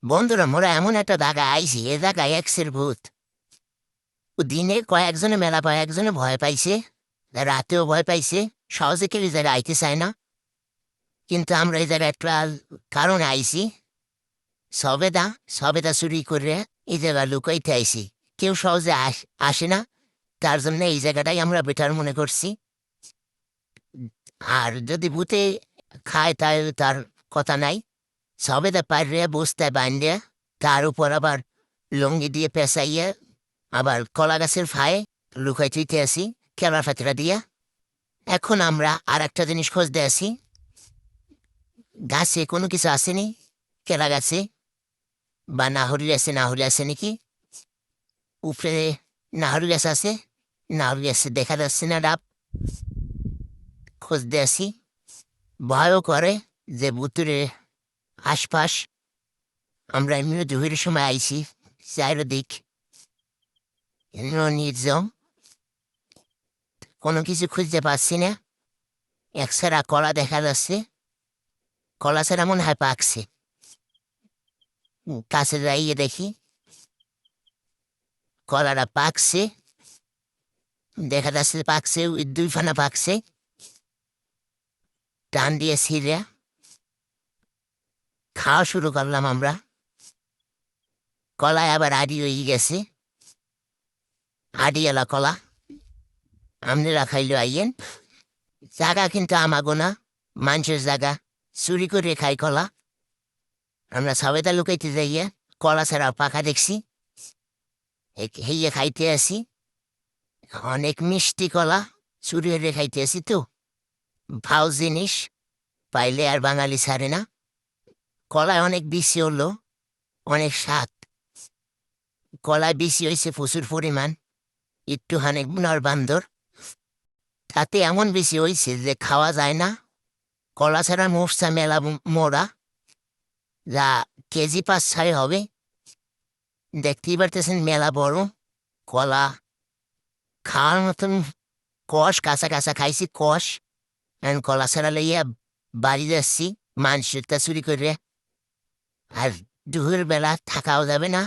বন্ধুরা মোরা এমন একটা জায়গায় আইছি, এ জায়গায় এক্সের ভূত। ও দিনে কয়েকজনে মেলা পায়, একজনে ভয় পাইছে, রাতেও ভয় পাইছে। সহজে কেউ এই জায়গায় আইতে চায় না, কিন্তু আমরা এই জায়গায় একটা কারণে আইছি। সবেদা সবেদা চুরি করে এই জায়গায় লুকাইতে আইছি। কেউ সহজে আসে না, তার জন্য এই জায়গাটাই আমরা বেটার মনে করছি। আর যদি ভূতে খায় তাহলে তার কথা নাই। সবেদা পাইরে বসতে বান্ধে, তার উপর আবার লুঙ্গি দিয়ে পেঁচাইয়া আবার কলা গাছের ফায়ে লুকাই থুইতে আসি কেলার ফাতরা দিয়া। এখন আমরা আর একটা জিনিস খুঁজতে আসি। গাছে কোনো কিছু আসেনি, কেলা গাছে বা নাহরি আছে, নাহরি আছে নাকি উপরে? নাহরি গাছ আছে, নাহরি গাছে দেখা যাচ্ছে না ডাব। খুঁজতে আসি, ভয়ও করে যে বুতুরে আশপাশ। আমরা এমনিও দুপুরের সময় আইছি, চারিদিক নির্জন, কোনো কিছু খুঁজতে পারছি না। একসারা কলা দেখা যাচ্ছে, কলা ছাড়া মনে হয় পাকছে। কাছে যাইয়ে দেখি কলাটা পাকছে, দেখা যাচ্ছে পাকছে, ওই দুই ফানা পাকছে। টান দিয়ে ছিঁড়ে খাওয়া শুরু করলাম আমরা। কলায় আবার আড়ি হয়ে গেছে, আড়িওয়ালা কলা। আপনারা খাইলে আইয়েন, জাগা কিন্তু আমাগো না, মানুষের জায়গা। চুরি করে খাই কলা। আমরা সবেদা লুকাইতে যাইয়া কলা ছাড়া পাকা দেখছি, হেয়ে খাইতে আসি। অনেক মিষ্টি কলা চুরি হয়ে খাইতে আসি তো। ভাও জিনিস পাইলে আর বাঙালি ছাড়ে না। কলায় অনেক বেশি হলো, অনেক স্বাদ। কলায় বেশি হয়েছে প্রচুর পরিমাণ, একটু হানেক নর বান্দর। তাতে এমন বেশি হয়েছে যে খাওয়া যায় না। কলা ছাড়া মোরসা মেলা মোড়া, যা কেজি ৫-৬ হবে। দেখতেই পারতেছেন মেলা বড়। কলা খাওয়ার মতন কষ, কাঁচা কাঁচা খাইছি কষ। এখন কলা ছাড়া লইয়া বাড়ি যাচ্ছি মাংসটা চুরি করে। আর দুপুর বেলা থাকাও যাবে না,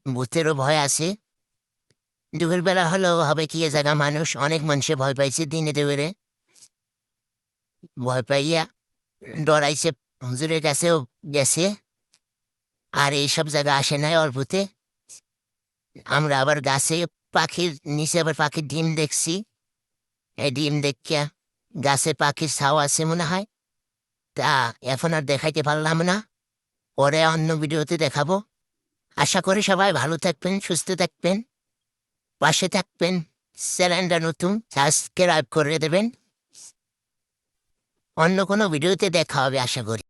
ভূতেরও ভয় আছে। দুপুর বেলা হলেও হবে কি, এ জায়গা মানুষ, অনেক মানুষে ভয় পাইছে দিনে দুপুরে। ভয় পাইয়া ডরাইছে, হুজুরের কাছেও গেছে। আর এইসব জায়গা আসে নাই অল্পতে। আমরা আবার গাছে পাখির নিচে আবার পাখির ডিম দেখছি। এই ডিম দেখিয়া গাছে পাখির ছাও আছে মনে হয়। তা এখন আর দেখাইতে পারলাম না, পরে অন্য ভিডিওতে দেখাবো। আশা করি সবাই ভালো থাকবেন, সুস্থ থাকবেন, পাশে থাকবেন। চ্যানেলটা নতুন, সাবস্ক্রাইব করে দেবেন। অন্য কোনো ভিডিওতে দেখা হবে আশা করি।